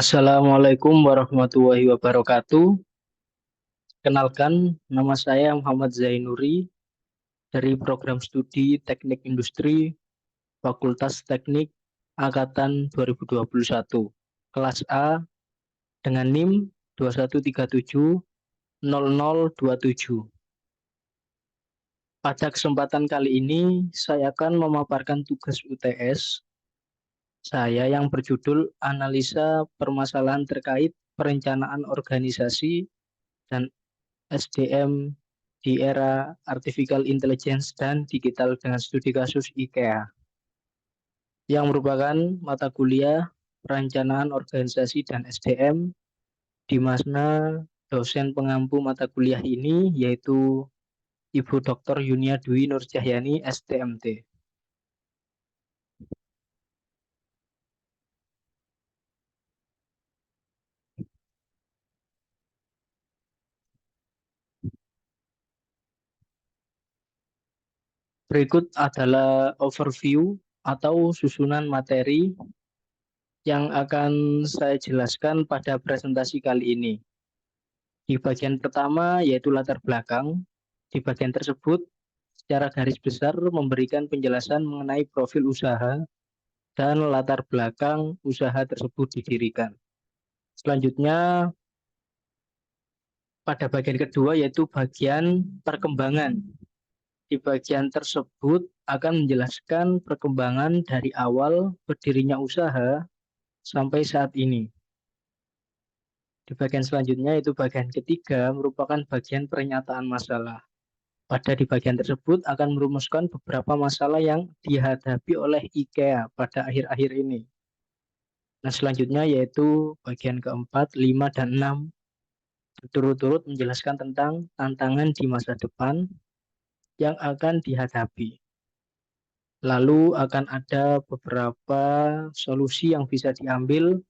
Assalamualaikum warahmatullahi wabarakatuh. Kenalkan, nama saya Muhammad Zainuri dari Program Studi Teknik Industri Fakultas Teknik Angkatan 2021, kelas A dengan NIM 21370027. Pada kesempatan kali ini, saya akan memaparkan tugas UTS saya yang berjudul Analisa Permasalahan Terkait Perencanaan Organisasi dan SDM di era Artificial Intelligence dan Digital dengan studi kasus IKEA, yang merupakan mata kuliah perencanaan organisasi dan SDM, di mana dosen pengampu mata kuliah ini yaitu Ibu Dr. Yunia Dwi Nurcahyani, STMT. Berikut adalah overview atau susunan materi yang akan saya jelaskan pada presentasi kali ini. Di bagian pertama yaitu latar belakang. Di bagian tersebut secara garis besar memberikan penjelasan mengenai profil usaha dan latar belakang usaha tersebut didirikan. Selanjutnya pada bagian kedua yaitu bagian perkembangan. Di bagian tersebut akan menjelaskan perkembangan dari awal berdirinya usaha sampai saat ini. Di bagian selanjutnya yaitu bagian ketiga merupakan bagian pernyataan masalah. Pada di bagian tersebut akan merumuskan beberapa masalah yang dihadapi oleh IKEA pada akhir-akhir ini. Nah, selanjutnya yaitu bagian keempat, 5, dan 6 berturut-turut menjelaskan tentang tantangan di masa depan yang akan dihadapi. Lalu akan ada beberapa solusi yang bisa diambil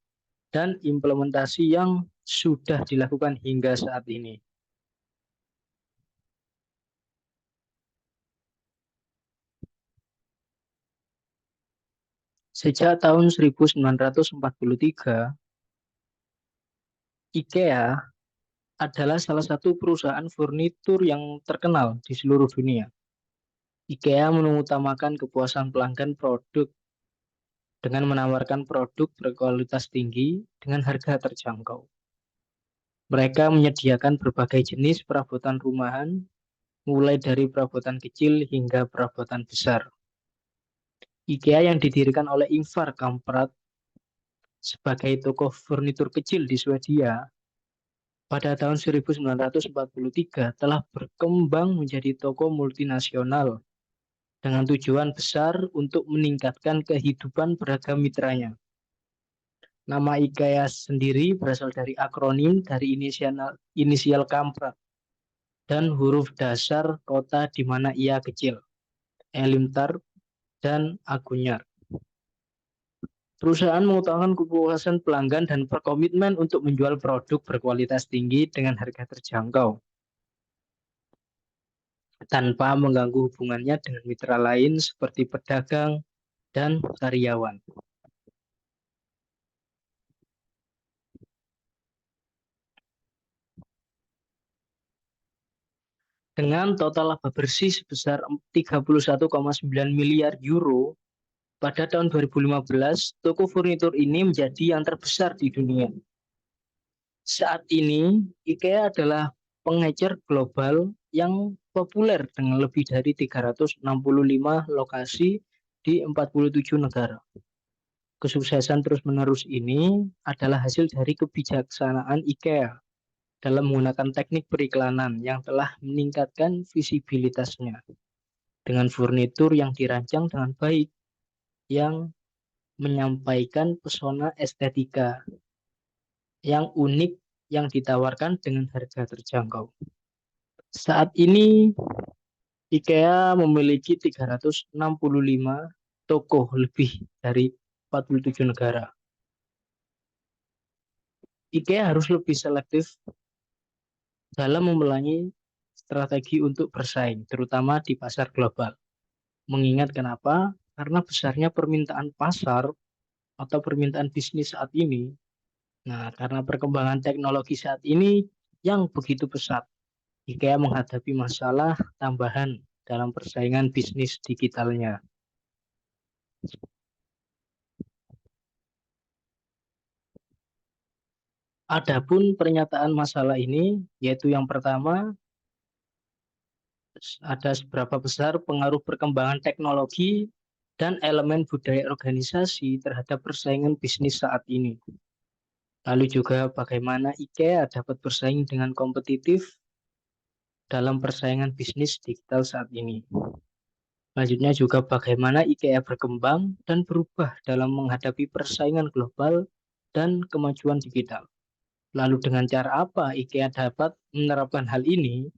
dan implementasi yang sudah dilakukan hingga saat ini. Sejak tahun 1943, IKEA adalah salah satu perusahaan furnitur yang terkenal di seluruh dunia. IKEA mengutamakan kepuasan pelanggan produk dengan menawarkan produk berkualitas tinggi dengan harga terjangkau. Mereka menyediakan berbagai jenis perabotan rumahan, mulai dari perabotan kecil hingga perabotan besar. IKEA yang didirikan oleh Ingvar Kamprad sebagai toko furnitur kecil di Swedia pada tahun 1943 telah berkembang menjadi toko multinasional dengan tujuan besar untuk meningkatkan kehidupan beragam mitranya. Nama IKEA sendiri berasal dari akronim dari inisial Kamprad dan huruf dasar kota di mana ia kecil, Elimtar dan Agunyar. Perusahaan mengutamakan kepuasan pelanggan dan berkomitmen untuk menjual produk berkualitas tinggi dengan harga terjangkau, tanpa mengganggu hubungannya dengan mitra lain seperti pedagang dan karyawan. Dengan total laba bersih sebesar 31,9 miliar euro pada tahun 2015, toko furnitur ini menjadi yang terbesar di dunia. Saat ini, IKEA adalah pengecer global yang populer dengan lebih dari 365 lokasi di 47 negara. Kesuksesan terus-menerus ini adalah hasil dari kebijaksanaan IKEA dalam menggunakan teknik periklanan yang telah meningkatkan visibilitasnya dengan furnitur yang dirancang dengan baik, yang menyampaikan pesona estetika yang unik yang ditawarkan dengan harga terjangkau. Saat ini IKEA memiliki 365 toko lebih dari 47 negara. IKEA harus lebih selektif dalam memelangi strategi untuk bersaing, terutama di pasar global. Mengingat kenapa? Karena besarnya permintaan pasar atau permintaan bisnis saat ini. Nah, karena perkembangan teknologi saat ini yang begitu pesat, IKEA menghadapi masalah tambahan dalam persaingan bisnis digitalnya. Adapun pernyataan masalah ini, yaitu yang pertama, ada seberapa besar pengaruh perkembangan teknologi dan elemen budaya organisasi terhadap persaingan bisnis saat ini. Lalu juga bagaimana IKEA dapat bersaing dengan kompetitif dalam persaingan bisnis digital saat ini. Selanjutnya juga bagaimana IKEA berkembang dan berubah dalam menghadapi persaingan global dan kemajuan digital. Lalu dengan cara apa IKEA dapat menerapkan hal ini?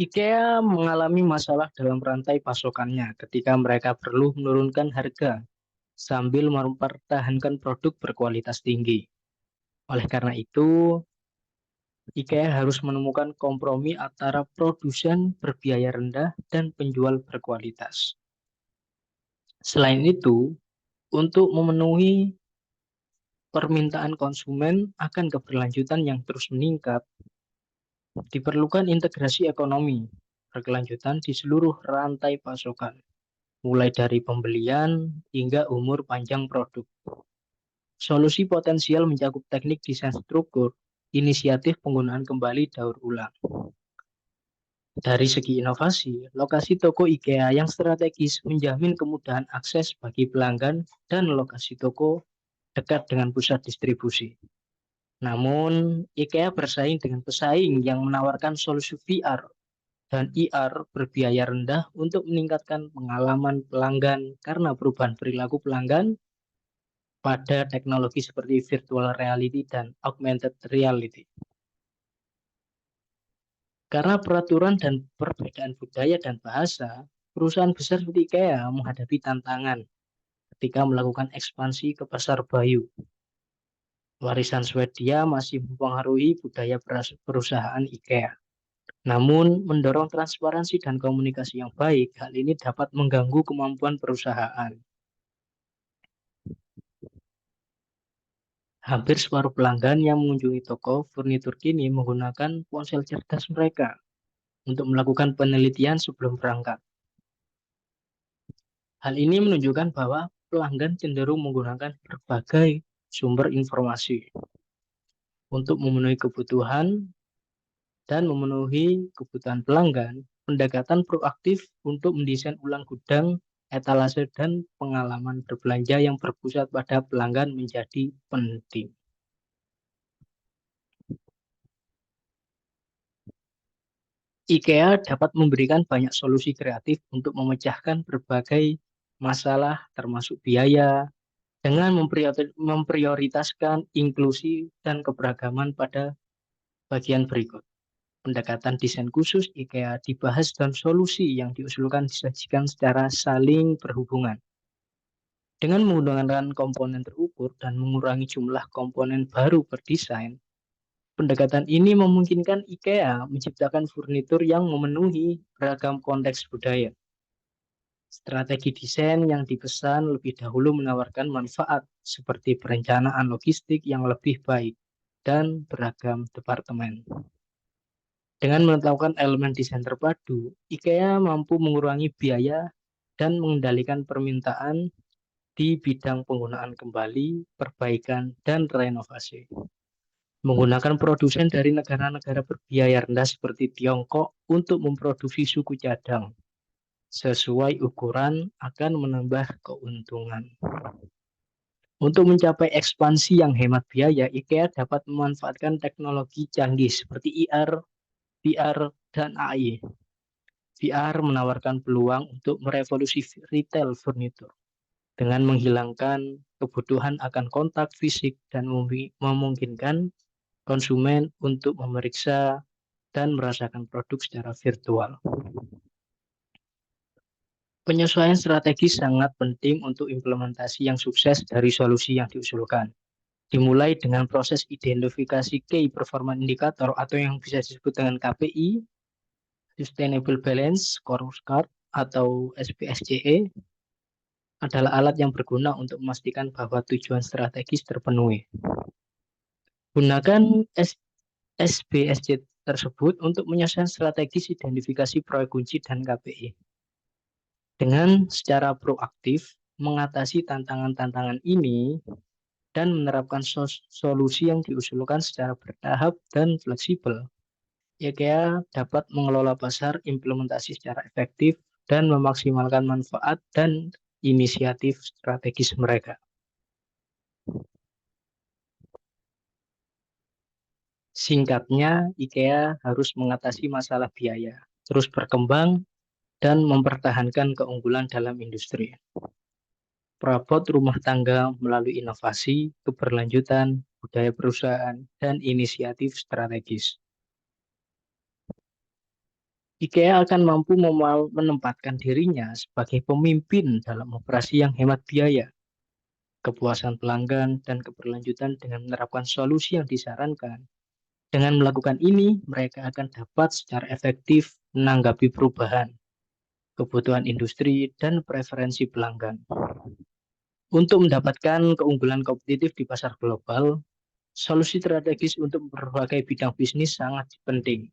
IKEA mengalami masalah dalam rantai pasokannya ketika mereka perlu menurunkan harga sambil mempertahankan produk berkualitas tinggi. Oleh karena itu, IKEA harus menemukan kompromi antara produsen berbiaya rendah dan penjual berkualitas. Selain itu, untuk memenuhi permintaan konsumen akan keberlanjutan yang terus meningkat, diperlukan integrasi ekonomi berkelanjutan di seluruh rantai pasokan, mulai dari pembelian hingga umur panjang produk. Solusi potensial mencakup teknik desain struktur, inisiatif penggunaan kembali daur ulang. Dari segi inovasi, lokasi toko IKEA yang strategis menjamin kemudahan akses bagi pelanggan dan lokasi toko dekat dengan pusat distribusi. Namun, IKEA bersaing dengan pesaing yang menawarkan solusi VR dan IR berbiaya rendah untuk meningkatkan pengalaman pelanggan karena perubahan perilaku pelanggan pada teknologi seperti virtual reality dan augmented reality. Karena peraturan dan perbedaan budaya dan bahasa, perusahaan besar seperti IKEA menghadapi tantangan ketika melakukan ekspansi ke pasar bayu. Warisan Swedia masih mempengaruhi budaya perusahaan IKEA. Namun, mendorong transparansi dan komunikasi yang baik, hal ini dapat mengganggu kemampuan perusahaan. Hampir separuh pelanggan yang mengunjungi toko furnitur kini menggunakan ponsel cerdas mereka untuk melakukan penelitian sebelum berangkat. Hal ini menunjukkan bahwa pelanggan cenderung menggunakan berbagai sumber informasi untuk memenuhi kebutuhan dan memenuhi kebutuhan pelanggan. Pendekatan proaktif untuk mendesain ulang gudang, etalase, dan pengalaman berbelanja yang berpusat pada pelanggan menjadi penting. IKEA dapat memberikan banyak solusi kreatif untuk memecahkan berbagai masalah termasuk biaya dengan memprioritaskan inklusi dan keberagaman pada bagian berikut. Pendekatan desain khusus IKEA dibahas dan solusi yang diusulkan disajikan secara saling berhubungan. Dengan menggunakan komponen terukur dan mengurangi jumlah komponen baru per desain, pendekatan ini memungkinkan IKEA menciptakan furnitur yang memenuhi beragam konteks budaya. Strategi desain yang dipesan lebih dahulu menawarkan manfaat seperti perencanaan logistik yang lebih baik dan beragam departemen. Dengan menetapkan elemen desain terpadu, IKEA mampu mengurangi biaya dan mengendalikan permintaan di bidang penggunaan kembali, perbaikan, dan renovasi. Menggunakan produsen dari negara-negara berbiaya rendah seperti Tiongkok untuk memproduksi suku cadang sesuai ukuran akan menambah keuntungan. Untuk mencapai ekspansi yang hemat biaya, IKEA dapat memanfaatkan teknologi canggih seperti IR, VR, dan AI. VR menawarkan peluang untuk merevolusi retail furnitur dengan menghilangkan kebutuhan akan kontak fisik dan memungkinkan konsumen untuk memeriksa dan merasakan produk secara virtual. Penyesuaian strategi sangat penting untuk implementasi yang sukses dari solusi yang diusulkan. Dimulai dengan proses identifikasi Key Performance Indicator atau yang bisa disebut dengan KPI, Sustainable Balance Scorecard atau SBSCE adalah alat yang berguna untuk memastikan bahwa tujuan strategis terpenuhi. Gunakan SBSC tersebut untuk menyusun strategi identifikasi proyek kunci dan KPI. Dengan secara proaktif mengatasi tantangan-tantangan ini dan menerapkan solusi yang diusulkan secara bertahap dan fleksibel, IKEA dapat mengelola pasar implementasi secara efektif dan memaksimalkan manfaat dan inisiatif strategis mereka. Singkatnya, IKEA harus mengatasi masalah biaya, terus berkembang, dan mempertahankan keunggulan dalam industri. Perabot rumah tangga melalui inovasi, keberlanjutan, budaya perusahaan, dan inisiatif strategis. IKEA akan mampu menempatkan dirinya sebagai pemimpin dalam operasi yang hemat biaya, kepuasan pelanggan, dan keberlanjutan dengan menerapkan solusi yang disarankan. Dengan melakukan ini, mereka akan dapat secara efektif menanggapi perubahan, kebutuhan industri, dan preferensi pelanggan. Untuk mendapatkan keunggulan kompetitif di pasar global, solusi strategis untuk berbagai bidang bisnis sangat penting.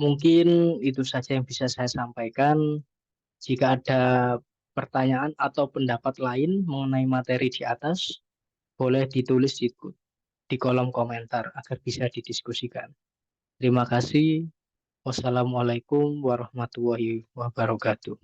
Mungkin itu saja yang bisa saya sampaikan. Jika ada pertanyaan atau pendapat lain mengenai materi di atas, boleh ditulis di kolom komentar agar bisa didiskusikan. Terima kasih. Wassalamualaikum warahmatullahi wabarakatuh.